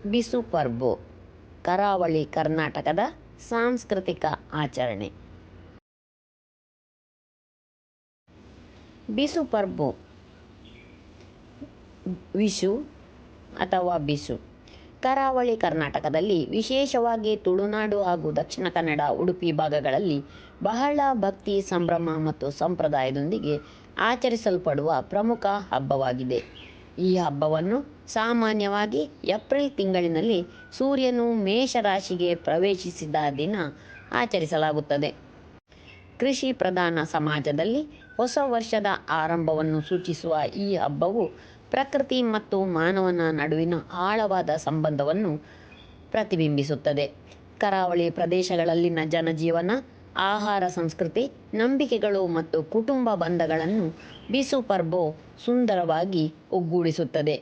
ಬಿಸು ಪರ್ಬು ಕರಾವಳಿ ಕರ್ನಾಟಕದ ಸಾಂಸ್ಕೃತಿಕ ಆಚರಣೆ. ಬಿಸು ಪರ್ಬು ವಿಷು ಅಥವಾ ಬಿಸು ಕರಾವಳಿ ಕರ್ನಾಟಕದಲ್ಲಿ, ವಿಶೇಷವಾಗಿ ತುಳುನಾಡು ಹಾಗೂ ದಕ್ಷಿಣ ಕನ್ನಡ, ಉಡುಪಿ ಭಾಗಗಳಲ್ಲಿ ಬಹಳ ಭಕ್ತಿ, ಸಂಭ್ರಮ ಮತ್ತು ಸಂಪ್ರದಾಯದೊಂದಿಗೆ ಆಚರಿಸಲ್ಪಡುವ ಪ್ರಮುಖ ಹಬ್ಬವಾಗಿದೆ. ಈ ಹಬ್ಬವನ್ನು ಸಾಮಾನ್ಯವಾಗಿ ಏಪ್ರಿಲ್ ತಿಂಗಳಿನಲ್ಲಿ ಸೂರ್ಯನು ಮೇಷರಾಶಿಗೆ ಪ್ರವೇಶಿಸಿದ ದಿನ ಆಚರಿಸಲಾಗುತ್ತದೆ. ಕೃಷಿ ಪ್ರಧಾನ ಸಮಾಜದಲ್ಲಿ ಹೊಸ ವರ್ಷದ ಆರಂಭವನ್ನು ಸೂಚಿಸುವ ಈ ಹಬ್ಬವು ಪ್ರಕೃತಿ ಮತ್ತು ಮಾನವನ ನಡುವಿನ ಆಳವಾದ ಸಂಬಂಧವನ್ನು ಪ್ರತಿಬಿಂಬಿಸುತ್ತದೆ. ಕರಾವಳಿ ಪ್ರದೇಶಗಳಲ್ಲಿನ ಜನಜೀವನ, ಆಹಾರ ಸಂಸ್ಕೃತಿ, ನಂಬಿಕೆಗಳು ಮತ್ತು ಕುಟುಂಬ ಬಂಧಗಳನ್ನು ಬಿಸು ಪರ್ಬು ಸುಂದರವಾಗಿ ಒಗ್ಗೂಡಿಸುತ್ತದೆ.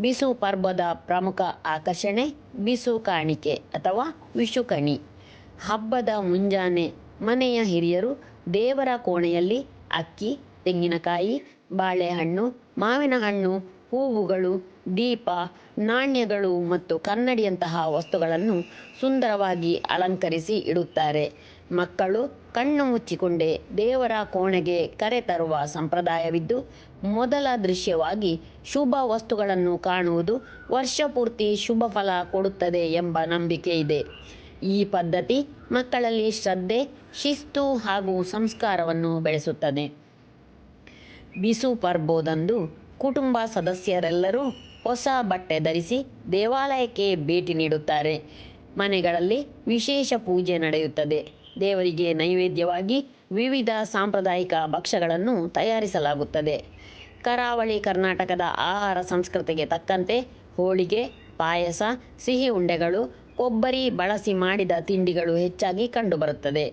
ಬಿಸು ಪರ್ಬದ ಪ್ರಮುಖ ಆಕರ್ಷಣೆ ಬಿಸು ಕಾಣಿಕೆ ಅಥವಾ ವಿಷುಕಣಿ. ಹಬ್ಬದ ಮುಂಜಾನೆ ಮನೆಯ ಹಿರಿಯರು ದೇವರ ಕೋಣೆಯಲ್ಲಿ ಅಕ್ಕಿ, ತೆಂಗಿನಕಾಯಿ, ಬಾಳೆಹಣ್ಣು, ಮಾವಿನ ಹಣ್ಣು, ಹೂವುಗಳು, ದೀಪ, ನಾಣ್ಯಗಳು ಮತ್ತು ಕನ್ನಡಿಯಂತಹ ವಸ್ತುಗಳನ್ನು ಸುಂದರವಾಗಿ ಅಲಂಕರಿಸಿ ಇಡುತ್ತಾರೆ. ಮಕ್ಕಳು ಕಣ್ಣು ಮುಚ್ಚಿಕೊಂಡೇ ದೇವರ ಕೋಣೆಗೆ ಕರೆತರುವ ಸಂಪ್ರದಾಯವಿದ್ದು, ಮೊದಲ ದೃಶ್ಯವಾಗಿ ಶುಭ ವಸ್ತುಗಳನ್ನು ಕಾಣುವುದು ವರ್ಷಪೂರ್ತಿ ಶುಭ ಫಲ ಕೊಡುತ್ತದೆ ಎಂಬ ನಂಬಿಕೆ ಇದೆ. ಈ ಪದ್ಧತಿ ಮಕ್ಕಳಲ್ಲಿ ಶ್ರದ್ಧೆ, ಶಿಸ್ತು ಹಾಗೂ ಸಂಸ್ಕಾರವನ್ನು ಬೆಳೆಸುತ್ತದೆ. ಬಿಸು ಪರ್ಬದಂದು ಕುಟುಂಬ ಸದಸ್ಯರೆಲ್ಲರೂ ಹೊಸ ಬಟ್ಟೆ ಧರಿಸಿ ದೇವಾಲಯಕ್ಕೆ ಭೇಟಿ ನೀಡುತ್ತಾರೆ. ಮನೆಗಳಲ್ಲಿ ವಿಶೇಷ ಪೂಜೆ ನಡೆಯುತ್ತದೆ. ದೇವರಿಗೆ ನೈವೇದ್ಯವಾಗಿ ವಿವಿಧ ಸಾಂಪ್ರದಾಯಿಕ ಭಕ್ಷ್ಯಗಳನ್ನು ತಯಾರಿಸಲಾಗುತ್ತದೆ. ಕರಾವಳಿ ಕರ್ನಾಟಕದ ಆಹಾರ ಸಂಸ್ಕೃತಿಗೆ ತಕ್ಕಂತೆ ಹೋಳಿಗೆ, ಪಾಯಸ, ಸಿಹಿ ಉಂಡೆಗಳು, ಕೊಬ್ಬರಿ ಬಳಸಿ ಮಾಡಿದ ತಿಂಡಿಗಳು ಹೆಚ್ಚಾಗಿ ಕಂಡುಬರುತ್ತದೆ.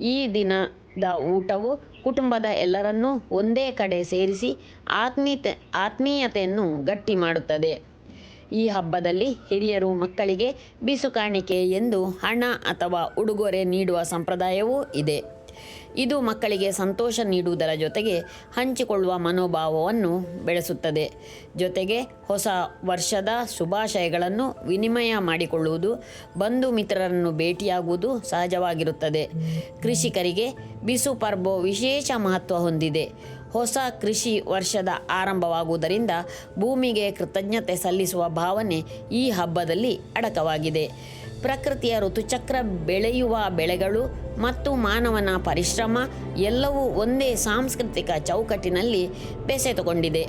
ಈ ದಿನದ ಊಟವು ಕುಟುಂಬದ ಎಲ್ಲರನ್ನೂ ಒಂದೇ ಕಡೆ ಸೇರಿಸಿ ಆತ್ಮೀಯತೆಯನ್ನು ಗಟ್ಟಿ ಮಾಡುತ್ತದೆ. ಈ ಹಬ್ಬದಲ್ಲಿ ಹಿರಿಯರು ಮಕ್ಕಳಿಗೆ ಬಿಸು ಕಾಣಿಕೆ ಎಂದು ಹಣ ಅಥವಾ ಉಡುಗೊರೆ ನೀಡುವ ಸಂಪ್ರದಾಯವೂ ಇದೆ. ಇದು ಮಕ್ಕಳಿಗೆ ಸಂತೋಷ ನೀಡುವುದರ ಜೊತೆಗೆ ಹಂಚಿಕೊಳ್ಳುವ ಮನೋಭಾವವನ್ನು ಬೆಳೆಸುತ್ತದೆ. ಜೊತೆಗೆ ಹೊಸ ವರ್ಷದ ಶುಭಾಶಯಗಳನ್ನು ವಿನಿಮಯ ಮಾಡಿಕೊಳ್ಳುವುದು, ಬಂಧು ಮಿತ್ರರನ್ನು ಭೇಟಿಯಾಗುವುದು ಸಹಜವಾಗಿರುತ್ತದೆ. ಕೃಷಿಕರಿಗೆ ಬಿಸು ಪರ್ಬು ವಿಶೇಷ ಮಹತ್ವ ಹೊಂದಿದೆ. ಹೊಸ ಕೃಷಿ ವರ್ಷದ ಆರಂಭವಾಗುವುದರಿಂದ ಭೂಮಿಗೆ ಕೃತಜ್ಞತೆ ಸಲ್ಲಿಸುವ ಭಾವನೆ ಈ ಹಬ್ಬದಲ್ಲಿ ಅಡಕವಾಗಿದೆ. ಪ್ರಕೃತಿಯ ಋತುಚಕ್ರ, ಬೆಳೆಯುವ ಬೆಳೆಗಳು ಮತ್ತು ಮಾನವನ ಪರಿಶ್ರಮ ಎಲ್ಲವೂ ಒಂದೇ ಸಾಂಸ್ಕೃತಿಕ ಚೌಕಟ್ಟಿನಲ್ಲಿ ಬೆಸೆದುಕೊಂಡಿದೆ.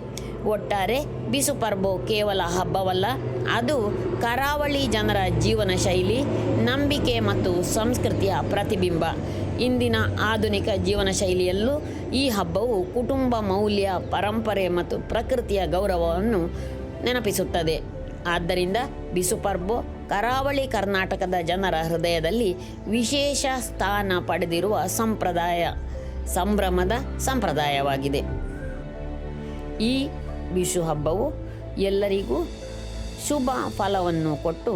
ಒಟ್ಟಾರೆ ಬಿಸು ಪರ್ಬು ಕೇವಲ ಹಬ್ಬವಲ್ಲ, ಅದು ಕರಾವಳಿ ಜನರ ಜೀವನ ಶೈಲಿ, ನಂಬಿಕೆ ಮತ್ತು ಸಂಸ್ಕೃತಿಯ ಪ್ರತಿಬಿಂಬ. ಇಂದಿನ ಆಧುನಿಕ ಜೀವನ ಶೈಲಿಯಲ್ಲೂ ಈ ಹಬ್ಬವು ಕುಟುಂಬ ಮೌಲ್ಯ, ಪರಂಪರೆ ಮತ್ತು ಪ್ರಕೃತಿಯ ಗೌರವವನ್ನು ನೆನಪಿಸುತ್ತದೆ. ಆದ್ದರಿಂದ ಬಿಸು ಪರ್ಬು ಕರಾವಳಿ ಕರ್ನಾಟಕದ ಜನರ ಹೃದಯದಲ್ಲಿ ವಿಶೇಷ ಸ್ಥಾನ ಪಡೆದಿರುವ ಸಂಭ್ರಮದ ಸಂಪ್ರದಾಯವಾಗಿದೆ. ಈ ಬಿಸು ಹಬ್ಬವು ಎಲ್ಲರಿಗೂ ಶುಭ ಫಲವನ್ನು ಕೊಟ್ಟು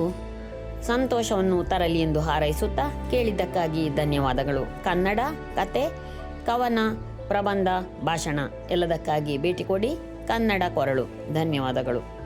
ಸಂತೋಷವನ್ನು ತರಲಿ ಎಂದು ಹಾರೈಸುತ್ತಾ, ಕೇಳಿದ್ದಕ್ಕಾಗಿ ಧನ್ಯವಾದಗಳು. ಕನ್ನಡ ಕತೆ, ಕವನ, ಪ್ರಬಂಧ, ಭಾಷಣ ಎಲ್ಲದಕ್ಕಾಗಿ ಭೇಟಿ ಕೊಡಿ. ಕನ್ನಡ ಕೊರಳು. ಧನ್ಯವಾದಗಳು.